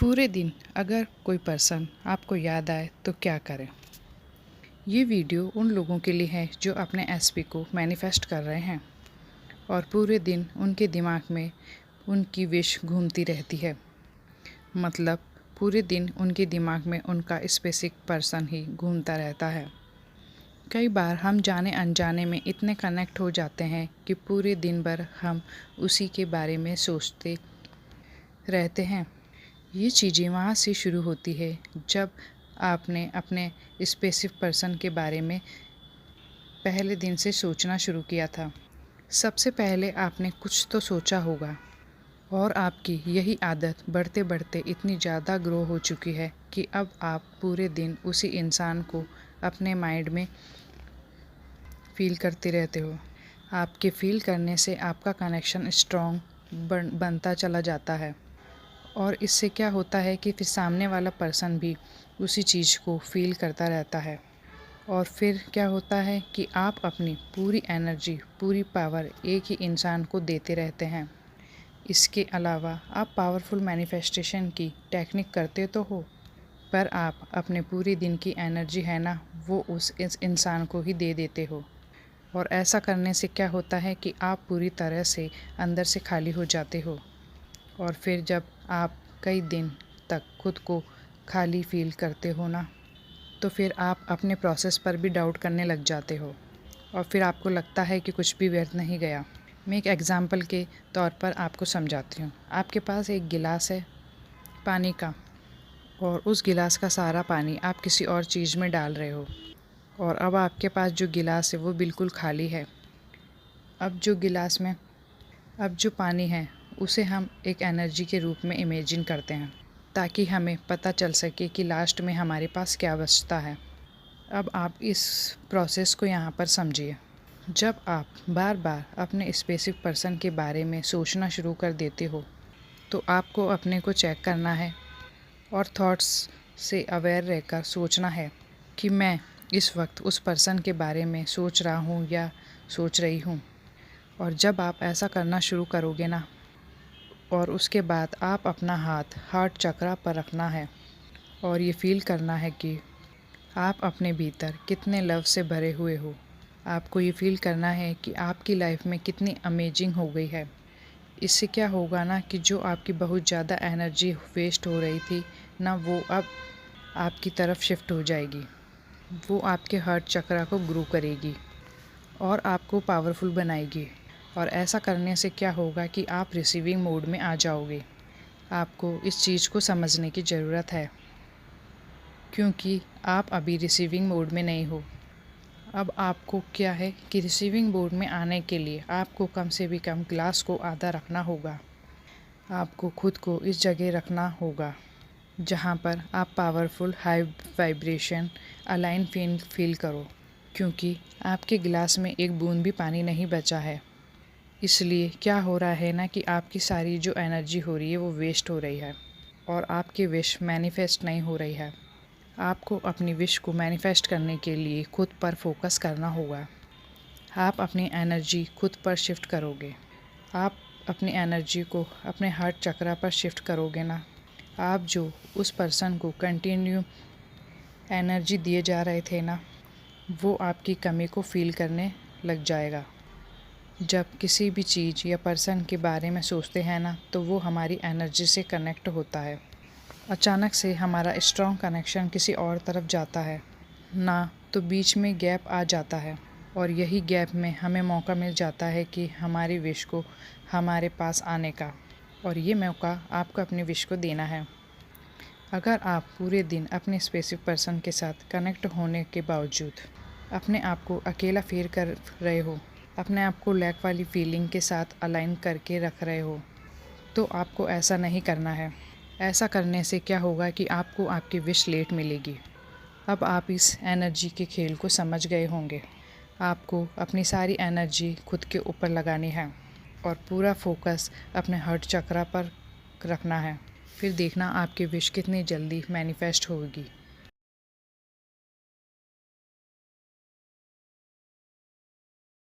पूरे दिन अगर कोई पर्सन आपको याद आए तो क्या करें। ये वीडियो उन लोगों के लिए है जो अपने एसपी को मैनिफेस्ट कर रहे हैं और पूरे दिन उनके दिमाग में उनकी विश घूमती रहती है। मतलब पूरे दिन उनके दिमाग में उनका स्पेसिफिक पर्सन ही घूमता रहता है। कई बार हम जाने अनजाने में इतने कनेक्ट हो जाते हैं कि पूरे दिन भर हम उसी के बारे में सोचते रहते हैं। ये चीज़ें वहाँ से शुरू होती है जब आपने अपने स्पेसिफिक पर्सन के बारे में पहले दिन से सोचना शुरू किया था। सबसे पहले आपने कुछ तो सोचा होगा और आपकी यही आदत बढ़ते बढ़ते इतनी ज़्यादा ग्रो हो चुकी है कि अब आप पूरे दिन उसी इंसान को अपने माइंड में फील करते रहते हो। आपके फील करने से आपका कनेक्शन स्ट्रॉन्ग बनता चला जाता है और इससे क्या होता है कि फिर सामने वाला पर्सन भी उसी चीज़ को फील करता रहता है और फिर क्या होता है कि आप अपनी पूरी एनर्जी, पूरी पावर एक ही इंसान को देते रहते हैं। इसके अलावा आप पावरफुल मैनिफेस्टेशन की टेक्निक करते तो हो, पर आप अपने पूरी दिन की एनर्जी है ना, वो उस इंसान को ही दे देते हो। और ऐसा करने से क्या होता है कि आप पूरी तरह से अंदर से खाली हो जाते हो और फिर जब आप कई दिन तक खुद को खाली फील करते हो ना, तो फिर आप अपने प्रोसेस पर भी डाउट करने लग जाते हो और फिर आपको लगता है कि कुछ भी व्यर्थ नहीं गया। मैं एक एग्ज़ाम्पल के तौर पर आपको समझाती हूँ। आपके पास एक गिलास है पानी का और उस गिलास का सारा पानी आप किसी और चीज़ में डाल रहे हो और अब आपके पास जो गिलास है वो बिल्कुल खाली है। अब जो पानी है उसे हम एक एनर्जी के रूप में इमेजिन करते हैं ताकि हमें पता चल सके कि लास्ट में हमारे पास क्या बचता है। अब आप इस प्रोसेस को यहाँ पर समझिए। जब आप बार बार अपने स्पेसिफिक पर्सन के बारे में सोचना शुरू कर देते हो तो आपको अपने को चेक करना है और थॉट्स से अवेयर रहकर सोचना है कि मैं इस वक्त उस पर्सन के बारे में सोच रहा हूँ या सोच रही हूँ। और जब आप ऐसा करना शुरू करोगे ना, और उसके बाद आप अपना हाथ हार्ट चक्रा पर रखना है और ये फील करना है कि आप अपने भीतर कितने लव से भरे हुए हो। आपको ये फील करना है कि आपकी लाइफ में कितनी अमेजिंग हो गई है। इससे क्या होगा ना कि जो आपकी बहुत ज़्यादा एनर्जी वेस्ट हो रही थी ना, वो अब आपकी तरफ शिफ्ट हो जाएगी। वो आपके हार्ट चक्रा को ग्रो करेगी और आपको पावरफुल बनाएगी। और ऐसा करने से क्या होगा कि आप रिसीविंग मोड में आ जाओगे। आपको इस चीज़ को समझने की ज़रूरत है क्योंकि आप अभी रिसीविंग मोड में नहीं हो। अब आपको क्या है कि रिसीविंग मोड में आने के लिए आपको कम से भी कम ग्लास को आधा रखना होगा। आपको खुद को इस जगह रखना होगा जहाँ पर आप powerful high vibration align feel करो, क्योंकि आपके गिलास में एक बूंद भी पानी नहीं बचा है। इसलिए क्या हो रहा है ना कि आपकी सारी जो एनर्जी हो रही है वो वेस्ट हो रही है और आपकी विश मैनिफेस्ट नहीं हो रही है। आपको अपनी विश को मैनिफेस्ट करने के लिए खुद पर फोकस करना होगा। आप अपनी एनर्जी खुद पर शिफ्ट करोगे। आप अपनी एनर्जी को अपने हार्ट चक्रा पर शिफ्ट करोगे ना, आप जो उस पर्सन को कंटिन्यू एनर्जी दिए जा रहे थे ना, वो आपकी कमी को फील करने लग जाएगा। जब किसी भी चीज़ या पर्सन के बारे में सोचते हैं ना, तो वो हमारी एनर्जी से कनेक्ट होता है। अचानक से हमारा स्ट्रॉन्ग कनेक्शन किसी और तरफ जाता है ना, तो बीच में गैप आ जाता है और यही गैप में हमें मौका मिल जाता है कि हमारी विश को हमारे पास आने का, और ये मौका आपको अपनी विश को देना है। अगर आप पूरे दिन अपने स्पेसिफिक पर्सन के साथ कनेक्ट होने के बावजूद अपने आप को अकेला फील कर रहे हो, अपने आप को लैक वाली फीलिंग के साथ अलाइन करके रख रहे हो, तो आपको ऐसा नहीं करना है। ऐसा करने से क्या होगा कि आपको आपकी विश लेट मिलेगी। अब आप इस एनर्जी के खेल को समझ गए होंगे। आपको अपनी सारी एनर्जी खुद के ऊपर लगानी है और पूरा फोकस अपने हार्ट चक्रा पर रखना है। फिर देखना आपकी विश कितनी जल्दी मैनिफेस्ट होगी।